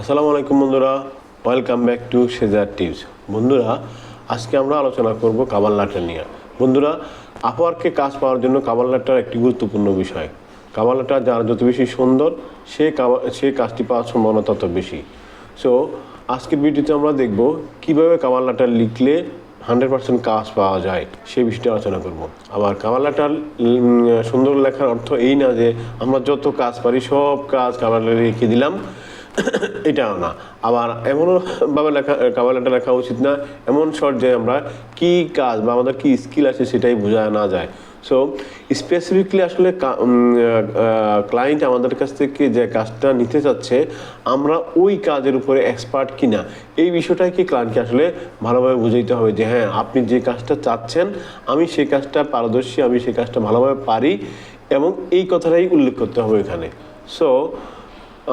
আসসালামু আলাইকুম বন্ধুরা, ওয়েলকাম ব্যাক টু সেজার টিপস। বন্ধুরা, আজকে আমরা আলোচনা করব কাভার লেটার নিয়ে। বন্ধুরা, আপওয়ার্কে কাজ পাওয়ার জন্য কাভার লেটার একটি গুরুত্বপূর্ণ বিষয়। কাভার লেটার যার যত বেশি সুন্দর সে কাজটি পাওয়ার সম্ভাবনা তত বেশি। সো আজকের ভিডিওতে আমরা দেখব কীভাবে কাভার লেটার লিখলে 100% কাজ পাওয়া যায় সেই বিষয়টি আলোচনা করব। আবার কাভার লেটার সুন্দর লেখার অর্থ এই না যে আমরা যত কাজ পারি সব কাজ কাভার লেটারে লিখে দিলাম, এটাও না। আবার এমনভাবে কাভার লেটার লেখা উচিত না এমন শর্ট যে আমরা কি কাজ বা আমাদের কি স্কিল আছে সেটাই বোঝা না যায়। সো স্পেসিফিকলি আসলে ক্লায়েন্ট আমাদের কাছ থেকে যে কাজটা নিতে চাচ্ছে আমরা ওই কাজের উপরে এক্সপার্ট কিনা এই বিষয়টাকে ক্লায়েন্টকে আসলে ভালোভাবে বুঝাইতে হবে যে হ্যাঁ, আপনি যে কাজটা চাচ্ছেন আমি সেই কাজটা পারদর্শী, আমি সেই কাজটা ভালোভাবে পারি, এবং এই কথাটাই উল্লেখ করতে হবে এখানে। সো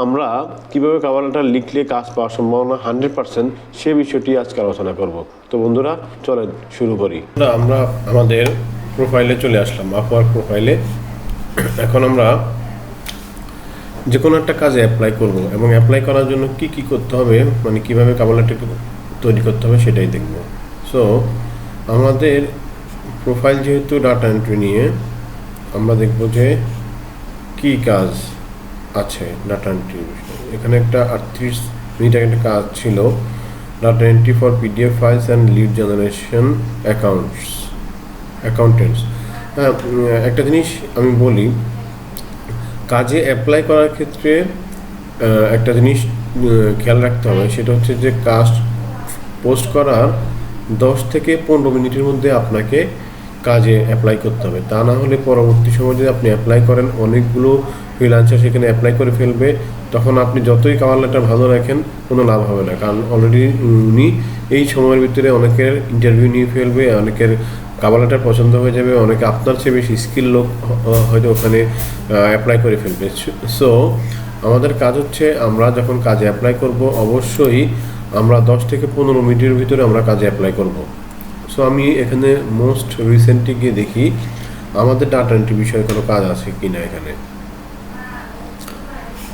আমরা কীভাবে কাভার লেটার লিখলে কাজ পাওয়ার সম্ভাবনা 100% সে বিষয়টি আজকে আলোচনা করব। তো বন্ধুরা, চলেন শুরু করি। আমরা আমাদের প্রোফাইলে চলে আসলাম, আপওয়ার্ক প্রোফাইলে। এখন আমরা যে কোনো একটা কাজে অ্যাপ্লাই করব এবং অ্যাপ্লাই করার জন্য কি কি করতে হবে, মানে কীভাবে কাভার লেটার তৈরি করতে হবে সেটাই দেখব। সো আমাদের প্রোফাইল যেহেতু ডাটা এন্ট্রি নিয়ে, আমরা দেখব যে কি কাজ আছে ডাটা এন্ট্রি বিষয়ে। এখানে একটা 38 মিনিট একটা কাজ ছিল, data entry for PDF files and lead generation accountants. হ্যাঁ, একটা জিনিস আমি বলি, কাজে অ্যাপ্লাই করার ক্ষেত্রে একটা জিনিস খেয়াল রাখতে হবে, সেটা হচ্ছে যে কাজ পোস্ট করার 10 থেকে 15 মিনিটের মধ্যে আপনাকে কাজে অ্যাপ্লাই করতে হবে। তা না হলে পরবর্তী সময় যদি আপনি অ্যাপ্লাই করেন, অনেকগুলো ফ্রিল্যান্সার সেখানে অ্যাপ্লাই করে ফেলবে, তখন আপনি যতই কাভার লেটার ভালো রাখেন কোনো লাভ হবে না, কারণ অলরেডি উনি এই সময়ের ভিতরে অনেকের ইন্টারভিউ নিয়ে ফেলবে, অনেকের কাভার লেটার পছন্দ হয়ে যাবে, অনেকে আপনার চেয়ে বেশি স্কিল লোক হয়তো ওখানে অ্যাপ্লাই করে ফেলবে। সো আমাদের কাজ হচ্ছে, আমরা যখন কাজে অ্যাপ্লাই করব অবশ্যই আমরা 10 থেকে 15 মিনিটের ভিতরে আমরা কাজে অ্যাপ্লাই করব। সো আমি এখানে মোস্ট রিসেন্টলি গিয়ে দেখি আমাদের ডাটা এন্ট্রি বিষয়ে কোনো কাজ আছে কি না। এখানে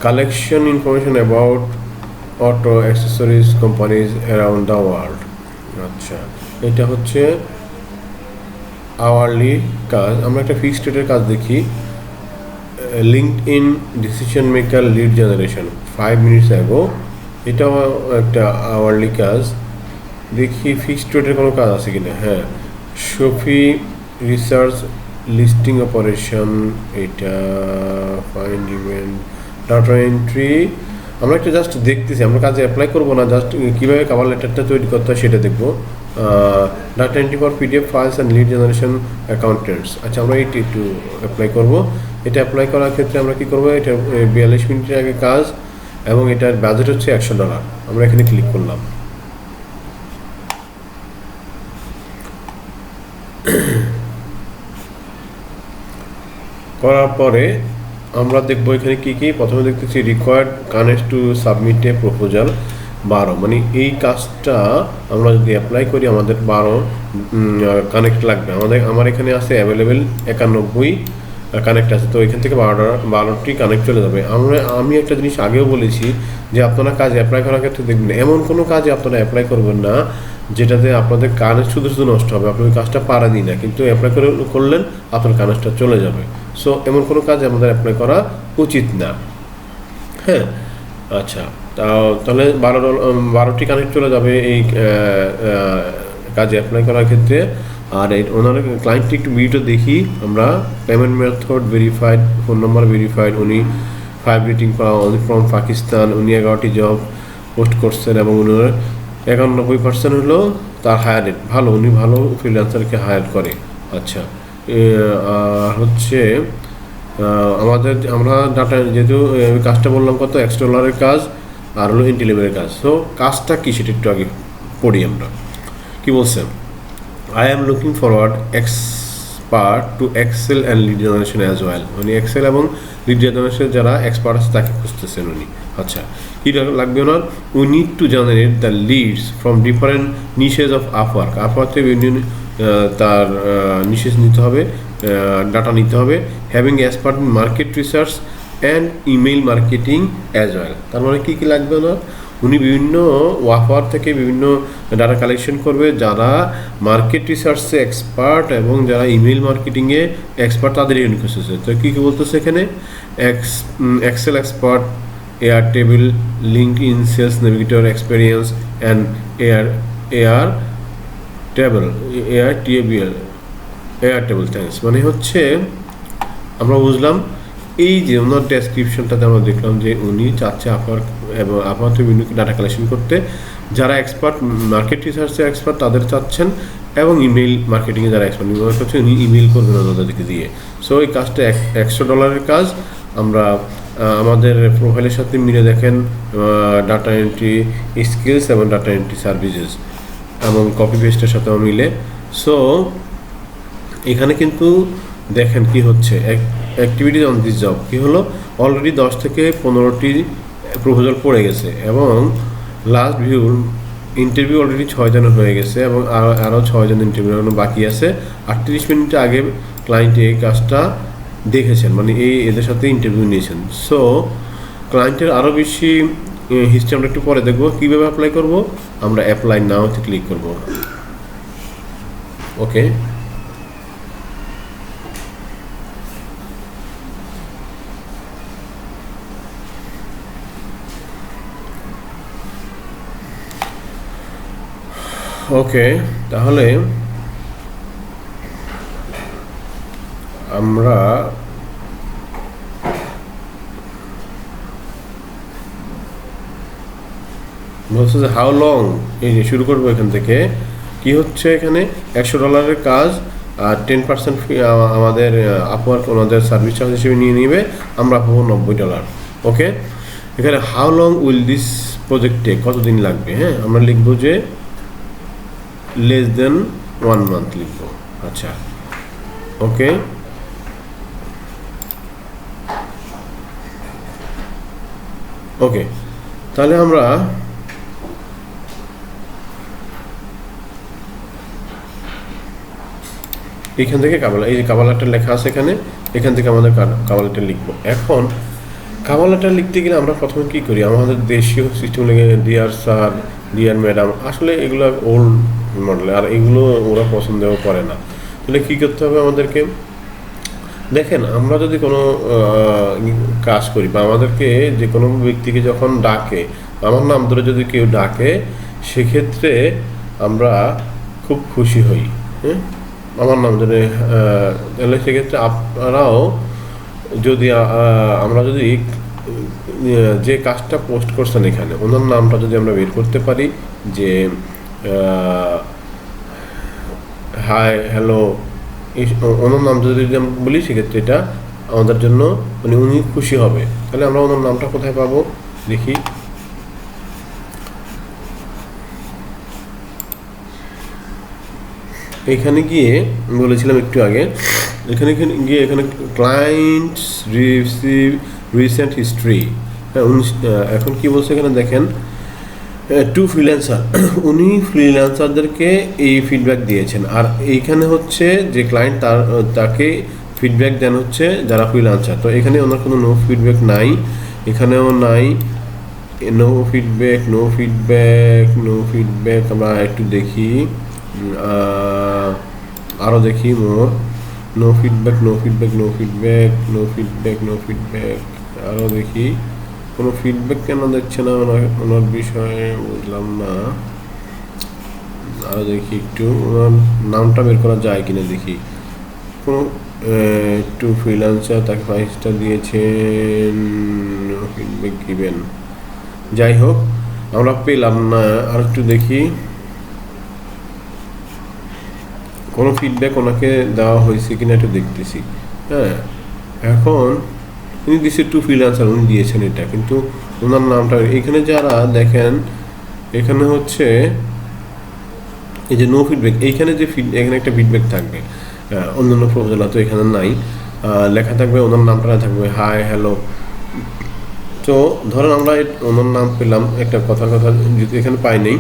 collection information about auto accessories companies around the world. আচ্ছা, এটা হচ্ছে আওয়ারলি কাজ। আমরা একটা ফিক্সড রেটের কাজ দেখি, LinkedIn decision maker lead generation 5 minutes ago. এটাও একটা আওয়ারলি কাজ। দেখি ফিক্সড রেটের কোনো কাজ আছে কিনা। হ্যাঁ, সফি রিসার্চ লিস্টিং অপারেশন, এটা ফাইন্ড ইভেন্ট ডাটা এন্ট্রি। আমরা একটা জাস্ট দেখতেছি, আমরা কাজে অ্যাপ্লাই করবো না, জাস্ট কীভাবে কাভার লেটারটা তৈরি করতে হয় সেটা দেখবো। Data entry for PDF files and lead generation accountants. আচ্ছা, আমরা এইটি একটু অ্যাপ্লাই করবো। এটা অ্যাপ্লাই করার ক্ষেত্রে আমরা কী করবো, এটা 42 মিনিটের আগে কাজ এবং এটার বাজেট হচ্ছে $100। আমরা এখানে ক্লিক করলাম। করার পরে আমরা দেখবো এখানে কি কি। প্রথমে দেখতেছি required connect to submit A proposal 12, মানে এই কাজটা আমরা যদি অ্যাপ্লাই করি আমাদের 12 কানেক্ট লাগবে। আমার এখানে আছে অ্যাভেলেবেল 91 কানেক্ট আছে, তো এখান থেকে 12টি কানেক্ট চলে যাবে। আমি একটা জিনিস আগেও বলেছি যে আপনারা কাজ অ্যাপ্লাই করার ক্ষেত্রে দেখবেন এমন কোনো কাজে আপনারা অ্যাপ্লাই করবেন না যেটাতে আপনাদের কানেক্ট শুধু নষ্ট হবে, আপনি ওই কাজটা পারেনই না, কিন্তু অ্যাপ্লাই করলেন আপনার কানেক্টটা চলে যাবে। সো এমন কোনো কাজ আমাদের অ্যাপ্লাই করা উচিত না। হ্যাঁ, আচ্ছা, তাহলে 12টি কানেক্ট চলে যাবে এই কাজে অ্যাপ্লাই করার ক্ষেত্রে। আর ওনার ক্লায়েন্টটি একটু ভিডিওটা দেখি আমরা। Payment method verified, phone number verified, উনি 5 রেটিং পাওয়া, উনি ফ্রম পাকিস্তান, উনি 11টি জব পোস্ট করছেন এবং উনার 91% হলো তার হায়ার রেট ভালো, উনি ভালো ফ্রিল্যান্সারকে হায়ার করে। আচ্ছা, হচ্ছে আমরা ডাটা যেহেতু কাজটা বললাম কত $100 কাজ আর হলো এন্ট্রি লেভেলের কাজ। সো কাজটা কি সেটা একটু আগে পড়ি আমরা। কি বলছেন, I am looking forward expert to Excel and lead generation as well, মানে এক্সেল এবং লিড জেনারেশন যারা এক্সপার্ট আছে তাকে খুঁজতেছেন উনি। আচ্ছা, কী লাগবে ওনার, we need to generate the leads from different niches of Upwork থেকে তার নিশেজ নিতে হবে, ডাটা নিতে হবে, having expert in market research and email marketing as well. তার মানে কী কী লাগবে না, উনি বিভিন্ন ওয়াফার থেকে বিভিন্ন ডাটা কালেকশন করবে যারা মার্কেট রিসার্চে এক্সপার্ট এবং যারা ইমেইল মার্কেটিংয়ে এক্সপার্ট তাদের ইউনিক এসেছে। তো কী কী বলতেছে এখানে, excel expert, Airtable, LinkedIn sales navigator experience and Airtable Airtable thanks. মানে হচ্ছে আমরা বুঝলাম এই যে ওনার ডেসক্রিপশনটাতে আমরা দেখলাম যে উনি চাচ্ছে আপনার থেকে বিভিন্ন ডাটা কালেকশন করতে, যারা এক্সপার্ট মার্কেট রিসার্চে এক্সপার্ট তাদের চাচ্ছেন, এবং ইমেইল মার্কেটিংয়ে যারা এক্সপার্ট মনে করছে উনি ইমেইল করবেন ওনাদেরকে দিয়ে। সো এই কাজটা $100 কাজ। আমরা আমাদের প্রোফাইলের সাথে মিলে দেখেন ডাটা এন্ট্রি স্কিলস এবং ডাটা এন্ট্রি সার্ভিসেস এবং কপি পেস্টের সাথেও মিলে। সো এখানে কিন্তু দেখেন কি হচ্ছে, অ্যাক্টিভিটিজ অন দিস জব কী হলো, অলরেডি 10 থেকে 15টি প্রপোজাল পড়ে গেছে এবং লাস্ট ইন্টারভিউ অলরেডি 6 জনের হয়ে গেছে এবং আরও 6 জন ইন্টারভিউ বাকি আছে। 38 মিনিট আগে ক্লায়েন্ট এই কাজটা দেখেছেন, মানে এদের সাথে ইন্টারভিউ নিয়েছেন। সো ক্লায়েন্টের আরও বেশি হিস্ট্রি আমরা একটু পরে দেখবো। কীভাবে অ্যাপ্লাই করব, আমরা অ্যাপ্লাই নাওতে ক্লিক করব। ওকে, ওকে, তাহলে আমরা বলছে যে হাউ লং, এই যে শুরু করবো এখান থেকে। কি হচ্ছে এখানে $100 কাজ আর 10% ফি আমাদের আপওয়ার্ক ওনাদের সার্ভিস চার্জ হিসেবে নিয়ে নেবে, আমরা পাবো $90। ওকে, এখানে হাউ লং উইল দিস প্রজেক্টে কতদিন লাগবে, হ্যাঁ আমরা লিখবো যে less than 1 month লিখবো। আচ্ছা, ওকে, ওকে, তাহলে আমরা এখান থেকে এই যে কাভার লেটার লেখা আছে এখান থেকে আমাদের কাভার লেটার লিখবো। এখন কাভার লেটার লিখতে গেলে আমরা প্রথমে কী করি, আমাদের দেশীয় সিস্টেম লেগে ডিয়ার স্যার, ডিয়ার ম্যাডাম, আসলে এগুলো ওল্ড মডেল আর এগুলো ওরা পছন্দও করে না। তাহলে কী করতে হবে আমাদেরকে, দেখেন আমরা যদি কোনো কাজ করি বা আমাদেরকে যে কোনো ব্যক্তিকে যখন ডাকে, আমার নাম ধরে যদি কেউ ডাকে, সেক্ষেত্রে আমরা খুব খুশি হই। হ্যাঁ, আমার নাম ধরে, তাহলে সেক্ষেত্রে আপনারাও যদি আমরা যদি যে কাজটা পোস্ট করছেন এখানে ওনার নামটা যদি আমরা বের করতে পারি, যে হাই হ্যালো ওনার নাম যদি আমরা বলি, সেক্ষেত্রে এটা আমাদের জন্য মানে উনি খুশি হবে। তাহলে আমরা ওনার নামটা কোথায় পাবো দেখি, এখানে গিয়ে বলেছিলাম একটু আগে, এখানে গিয়ে এখানে ক্লায়েন্টস রিসেন্ট হিস্ট্রি, হ্যাঁ এখন কি বলছে এখানে দেখেন, টু ফ্রিল্যান্সার, উনি ফ্রিল্যান্সারদেরকে এই ফিডব্যাক দিয়েছেন। আর এইখানে হচ্ছে যে ক্লায়েন্ট তাকে ফিডব্যাক দেন হচ্ছে যারা ফ্রিল্যান্সার। তো এখানে ওনার কোনো নো ফিডব্যাক নাই, এখানেও নাই, নো ফিডব্যাক। আমরা একটু দেখি, আরও দেখি মোর, নো ফিডব্যাক, আরও দেখি কোনো ফিডব্যাক কেন দিচ্ছে না ওনার বিষয়ে, বুঝলাম না। আরও দেখি একটু ওনার নামটা বের করা যায় কিনা দেখি, কোনো একটু ফ্রিল্যান্সার তাকে 5 স্টার দিয়েছেন, ফিডব্যাক গিভেন, যাই হোক আমরা পেলাম না। আর একটু দেখি কোনো ফিডব্যাক ওনাকে দেওয়া হয়েছে কিনা একটু দেখতেছি। হ্যাঁ, এখন উনি দিয়েছে টু ফ্রিল্যান্সার, উনি দিয়েছেন এটা, কিন্তু ওনার নামটা এখানে যারা দেখেন, এখানে হচ্ছে এই যে নো ফিডব্যাক, এইখানে যে এখানে একটা ফিডব্যাক থাকবে, অন্যান্য প্রপোজাল তো এখানে নাই, লেখা থাকবে ওনার নামটা থাকবে হাই হ্যালো। তো ধরেন আমরা ওনার নাম পেলাম, একটা কথা যদি এখানে পাই নেই,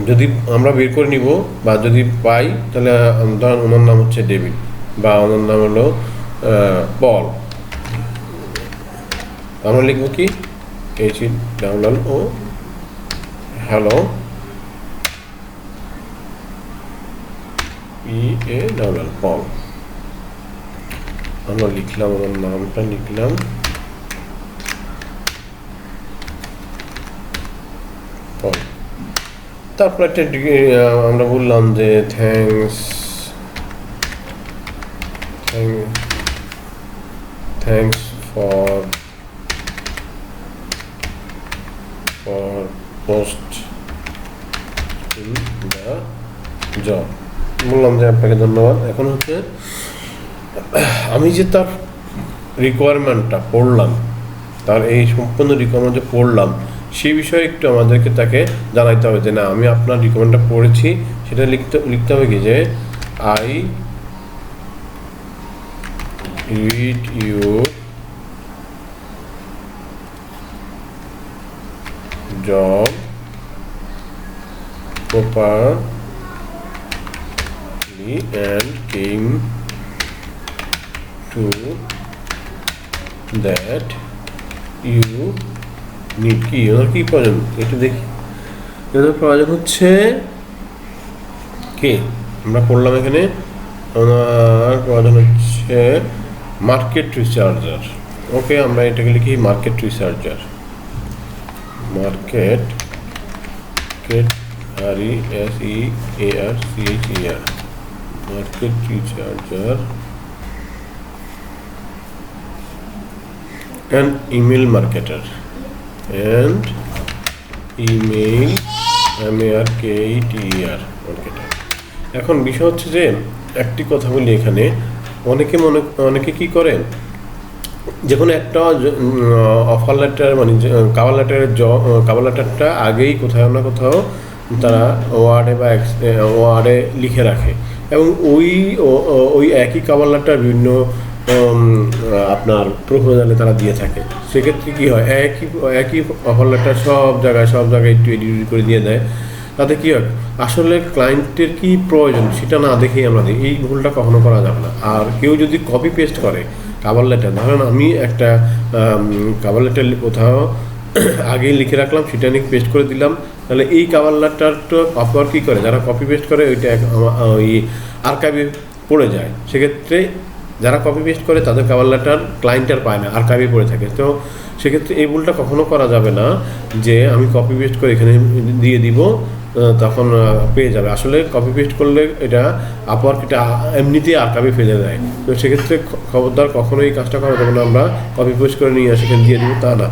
যদি আমরা বের করে নিব বা যদি পাই, তাহলে ধরেন ওনার নাম হচ্ছে ডেভিড বা ওনার নাম হলো পল, আমরা লিখবো কি H double O hello PA double Paul. আমরা লিখলাম, আমার নামটা লিখলাম পল। তারপর একটা আমরা বললাম যে thanks for post in the job, বললাম যে আপনাকে ধন্যবাদ। এখন হচ্ছে আমি যে তার রিকোয়ারমেন্টটা পড়লাম, তার এই সম্পূর্ণ রিকোয়ারমেন্ট যে পড়লাম সেই বিষয়ে একটু আমাদেরকে তাকে জানাইতে হবে যে না আমি আপনার রিকোয়ারমেন্টটা পড়েছি। সেটা লিখতে হবে কি যে I read your job properly and came to that you need কি ওনার কি প্রয়োজন একটু দেখি। ওনার প্রয়োজন হচ্ছে কি আমরা পড়লাম এখানে, ওনার প্রয়োজন হচ্ছে মার্কেট রিসার্চার। ওকে, আমরা এটাকে লিখি market researcher. Market RESEARCHER market researcher and email marketer and email MARKETER marketer। এখন বিষয় হচ্ছে যে একটি কথা বলি এখানে, অনেকে কি করে যে কোনো একটা অফার লেটার মানে কাভার লেটারটা আগেই কোথাও না কোথাও তারা ওয়ার্ডে লিখে রাখে এবং ওই একই কাভার লেটার বিভিন্ন আপনার প্রপোজালে তারা দিয়ে থাকে। সেক্ষেত্রে কী হয়, একই অফার লেটার সব জায়গায় একটু এডিট করে দিয়ে দেয়। তাতে কী হয়, আসলে ক্লায়েন্টের কী প্রয়োজন সেটা না দেখেই আমরা দিই। এই ভুলটা কখনো করা যাবে না। আর কেউ যদি কপি পেস্ট করে কাভার লেটার, ধরেন আমি একটা কাভার লেটার কোথাও আগেই লিখে রাখলাম, সেটা নিয়ে পেস্ট করে দিলাম, তাহলে এই কাভার লেটারটা আবার কী করে, যারা কপি পেস্ট করে ওইটা ওই আর্কাইভে পড়ে যায়। সেক্ষেত্রে যারা কপি পেস্ট করে তাদের কাভার লেটার ক্লায়েন্টের পায় না, আর্কাইভে পড়ে থাকে। তো সেক্ষেত্রে এই ভুলটা কখনো করা যাবে না যে আমি কপি পেস্ট করে এখানে দিয়ে দিব তখন পেয়ে যাবে। আসলে কপি পেস্ট করলে এটা আপওয়ার্ক এটা এমনিতেই আর্কাইভে ফেলে দেয়। তো সেক্ষেত্রে খবরদার কখনো এই কাজটা করা যাবে না আমরা কপি পেস্ট করে নিয়ে সেখানে দিয়ে দিব, তা না।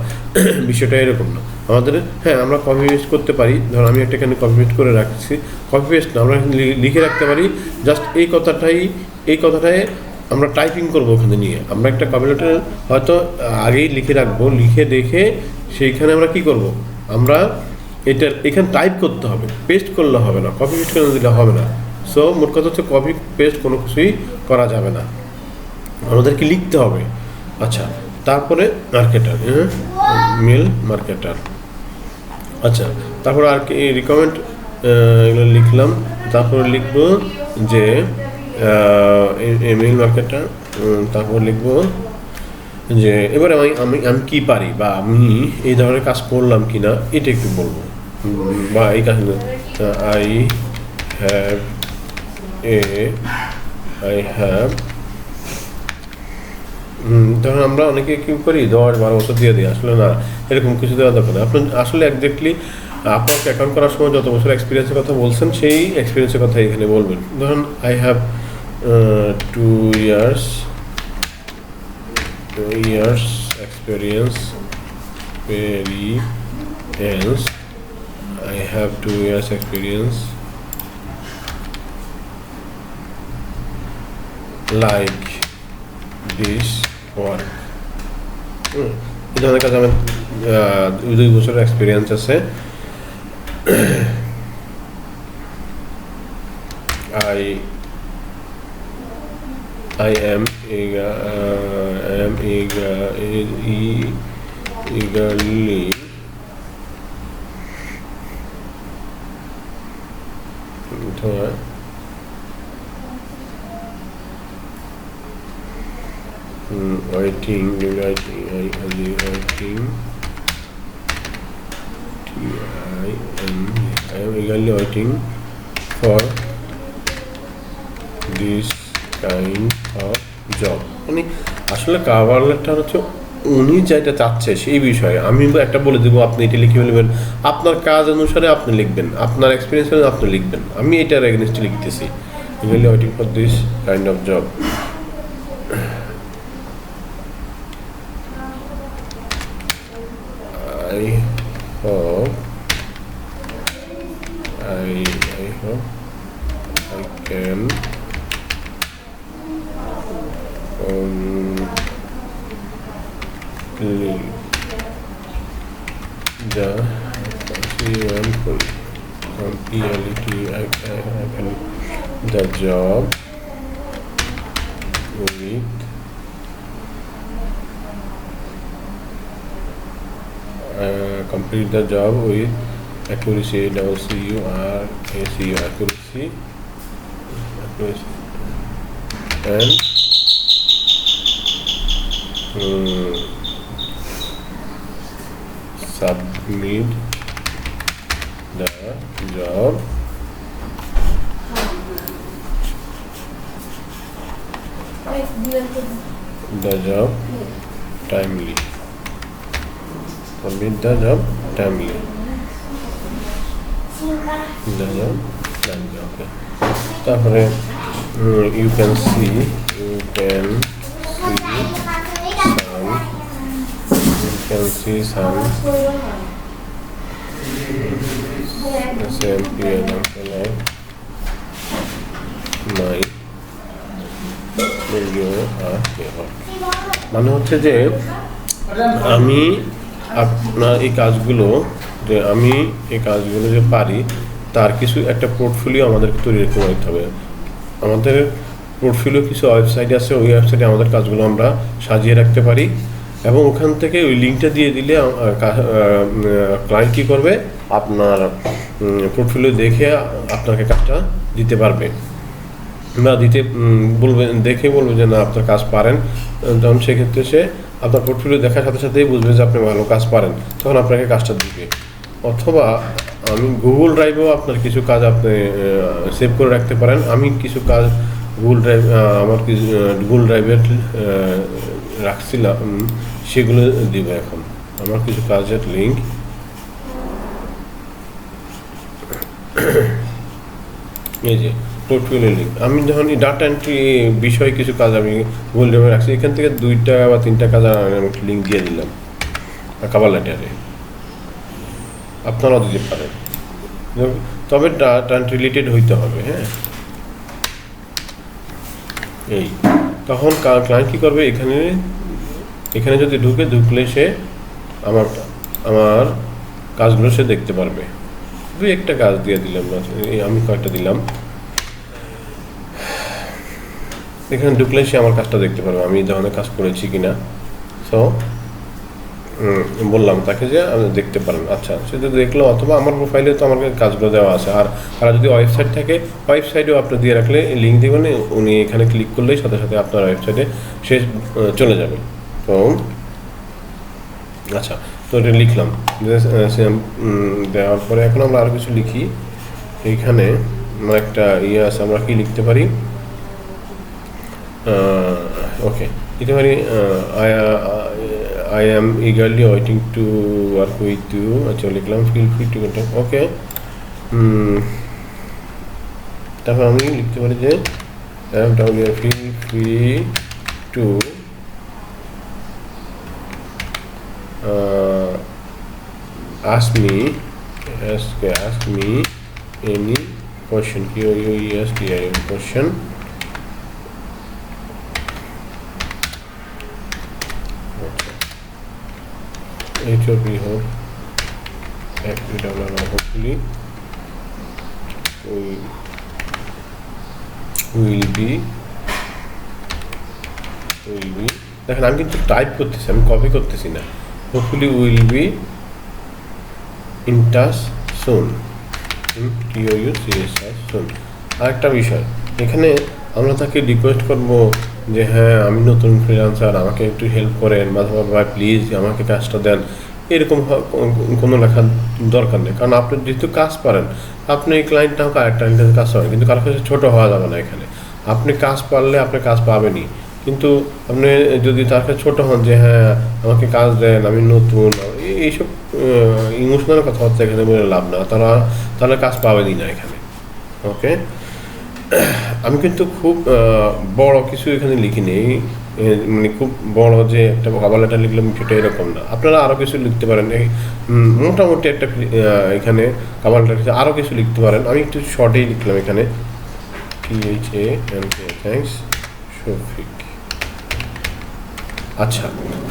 বিষয়টা এরকম না আমাদের। হ্যাঁ, আমরা কপি পেস্ট করতে পারি, ধরো আমি একটা এখানে কপি পেস্ট করে রাখছি, কপি পেস্ট না আমরা লিখে রাখতে পারি। জাস্ট এই কথাটাই আমরা টাইপিং করবো ওখানে নিয়ে। আমরা একটা কপি লেটার হয়তো আগেই লিখে রাখবো, লিখে দেখে সেইখানে আমরা কি করব, আমরা এখানে টাইপ করতে হবে, পেস্ট করলে হবে না, কপি পেস্ট করে দিলে হবে না। সো মোট কথা হচ্ছে কপি পেস্ট কোনো কিছুই করা যাবে না, আমাদেরকে লিখতে হবে। আচ্ছা, তারপরে মার্কেটার, মেল মার্কেটার। আচ্ছা, তারপর আর কি রিকমেন্ড এগুলো লিখলাম। তারপরে লিখবো যে মেল মার্কেটার। তারপর লিখবো যে এবারে আমি কি পারি বা আমি এই ধরনের কাজ করলাম কি না এটা একটু বলবো, বা এই কাজ আই হ্যাভ ধরুন আমরা অনেকে কি করি 10-12 বছর দিয়ে দিই, আসলে না, এরকম কিছু দেওয়া দরকার না। আপনি আসলে একজাক্টলি আপনাকে অ্যাকাউন্ট করার সময় যত বছর এক্সপিরিয়েন্সের কথা বলছেন সেই এক্সপিরিয়েন্সের কথা এখানে বলবেন। ধরুন I have 2 years experience I have 2 years experience like this work। এই ধরনের কাজ আমার 2 বছরের এক্সপিরিয়েন্স আছে। I am eagerly waiting I am eagerly waiting for this kind of job মানে আসলে কভার লেটার হচ্ছে উনি যেটা চাচ্ছে সেই বিষয়ে আমি একটা বলে দেবো, আপনি এটা লিখে বলবেন, আপনার কাজ অনুসারে আপনি লিখবেন, আপনার এক্সপিরিয়েন্স অনুসারে আপনি লিখবেন। আমি এটার এগেনস্টে লিখতেছি, eagerly waiting for this kind of job. I hope I can the job with complete the job with accuracy, accuracy and submit the job timely. Submit the job timely. Okay. তারপরে you can see some example of my video মানে হচ্ছে যে আমি আপনার এই কাজগুলো যে পারি তার কিছু একটা পোর্টফোলিও আমাদেরকে তৈরি করতে হবে। আমাদের পোর্টফোলিও কিছু ওয়েবসাইট আছে, ওই ওয়েবসাইটে আমাদের কাজগুলো আমরা সাজিয়ে রাখতে পারি এবং ওখান থেকে ওই লিঙ্কটা দিয়ে দিলে ক্লায়েন্ট কী করবে, আপনার পোর্টফোলিও দেখে আপনাকে কাজটা দিতে পারবে বা দেখে বলবে যে না আপনার কাজ পারেন, তখন সেক্ষেত্রে সে আপনার পোর্টফোলিও দেখার সাথে সাথেই বুঝবে যে আপনি ভালো কাজ পারেন, তখন আপনাকে কাজটা দিবে। অথবা আমি গুগল ড্রাইভেও আপনার কিছু কাজ আপনি সেভ করে রাখতে পারেন। আমি কিছু কাজ গুগল ড্রাইভে রাখছিলাম, সেগুলো দিব এখন। আমার কিছু কাজের লিঙ্ক এই যে পোর্টফোলিও লিঙ্ক। আমি যখন ডাটা এন্ট্রি বিষয়ে কিছু কাজ আমি গুগল ড্রাইভে রাখছি, এখান থেকে 2টা বা 3টা কাজ আমি লিঙ্ক দিয়ে দিলাম কভার লেটারে, আপনারাও দিতে পারেন, তবে ডাটা এন্ট্রি রিলেটেড হইতে হবে। হ্যাঁ, এই তখন ক্লায়েন্ট কী করবে, এখানে যদি ঢুকলে সে আমার কাজগুলো সে দেখতে পারবে। একটা কাজ দিয়ে দিলাম, আমি কয়েকটা দিলাম, এখানে ঢুকলে সে আমার কাজটা দেখতে পারবে, আমি এই ধরনের কাজ করেছি কিনা। সো বললাম তাকে যে আপনি দেখতে পারেন। আচ্ছা, সে যদি দেখলো, অথবা আমার প্রোফাইলে তো আমার কাজগুলো দেওয়া আছে। আর তারা যদি ওয়েবসাইট থাকে, ওয়েবসাইটেও আপনি দিয়ে রাখলে লিঙ্ক দেবেন, উনি এখানে ক্লিক করলেই সাথে সাথে আপনার ওয়েবসাইটে সে চলে যাবে। তো আচ্ছা, তো এটা লিখলাম, দেওয়ার পরে এখন আমরা আরও কিছু লিখি। এইখানে আমার একটা আছে, আমরা কি লিখতে পারি, ওকে লিখতে পারি I am eagerly waiting to work with you। আচ্ছা, লিখলাম feel free to contact। ওকে, তারপর আমি লিখতে পারি যে feel free to ask me any question, question HOP hope hopefully will be দেখেন আমি কিন্তু টাইপ করতেছি, আমি কপি করতেছি না। hopefully will be in touch soon, soon। আরেকটা বিষয়, এখানে আমরা তাকে রিকোয়েস্ট করবো যে হ্যাঁ আমি নতুন ফ্রিল্যান্সার, আমাকে একটু হেল্প করেন, মাধব ভাই প্লিজ আমাকে কাজটা দেন, এরকম কোনো লেখার দরকার নেই। কারণ আপনি যেহেতু কাজ পারেন, আপনি এই ক্লায়েন্ট নাও আরেকটা ক্লায়েন্টের কাজ পাবেন, কিন্তু কারোর কাছে ছোটো হওয়া যাবে না এখানে। আপনি কাজ পারলে আপনি কাজ পাবেনই, কিন্তু আপনি যদি তার কাছে ছোটো হন যে হ্যাঁ আমাকে কাজ দেন, আমি নতুন, এইসব ইমোশনাল কথাবার্তা এখানে বলে লাভ না, তাহলে কাজ পাবেনই না এখানে। ওকে, আমি কিন্তু খুব বড় কিছু এখানে লিখিনি, মানে খুব বড় যে একটা কভার লেটার লিখলাম সেটা এরকম না। আপনারা আরও কিছু লিখতে পারেন, এই মোটামুটি একটা এখানে কভার লেটার আরও কিছু লিখতে পারেন। আমি একটু শর্টেই লিখলাম এখানে PHANK, থ্যাংকস শফিক। আচ্ছা,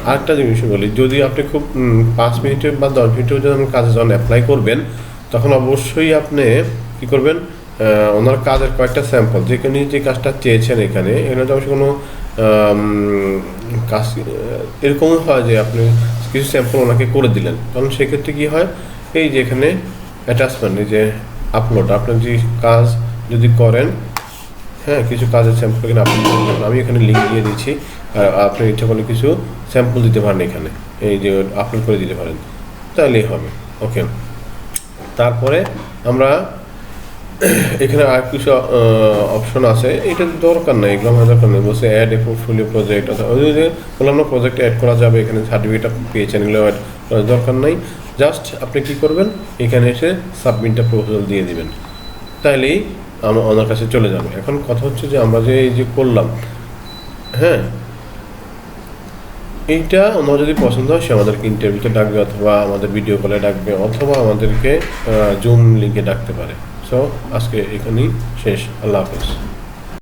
আরেকটা জিনিস বলি, যদি আপনি খুব 5 মিনিটের বা 10 মিনিটের যদি আপনি কাজে যখন অ্যাপ্লাই করবেন, তখন অবশ্যই আপনি কী করবেন, ওনার কাজের কয়েকটা স্যাম্পল, যেখানে যে কাজটা চেয়েছেন এখানে অবশ্যই কোনো কাজ এরকম হয় যে আপনি কিছু স্যাম্পল ওনাকে করে দিলেন, কারণ সেক্ষেত্রে কী হয়, এই যে এখানে অ্যাটাচমেন্ট, এই যে আপলোড, আপনার যে কাজ যদি করেন, হ্যাঁ কিছু কাজের স্যাম্পল এখানে আপলোড করবেন। আমি এখানে লিঙ্ক দিয়ে দিচ্ছি, আর আপনি ইচ্ছা করলে কিছু স্যাম্পল দিতে পারেন এখানে, এই যে আপলোড করে দিতে পারেন, তাহলেই হবে। ওকে, তারপরে আমরা এখানে আর কিছু অপশন আছে, এটা দরকার নেই, এগুলো আমার দরকার নেই। বলছে অ্যাড এ পোর্টফোলিও প্রজেক্ট, অর্থাৎ ওই যে বললাম না প্রজেক্ট অ্যাড করা যাবে, এখানে সার্টিফিকেট পেয়েছেন, এগুলো অ্যাড করার দরকার নেই। জাস্ট আপনি কী করবেন, এখানে এসে সাবমিটটা প্রপোজাল দিয়ে দিবেন, তাইলেই ওনার কাছে চলে যাবে। এখন কথা হচ্ছে যে আমরা যে এই যে করলাম, হ্যাঁ এইটা ওনার যদি পছন্দ হয়, সে আমাদেরকে ইন্টারভিউতে ডাকবে, অথবা আমাদের ভিডিও কলে ডাকবে, অথবা আমাদেরকে জুম লিঙ্কে ডাকতে পারে। সো আজকে এখানেই শেষ। আল্লাহ হাফেজ।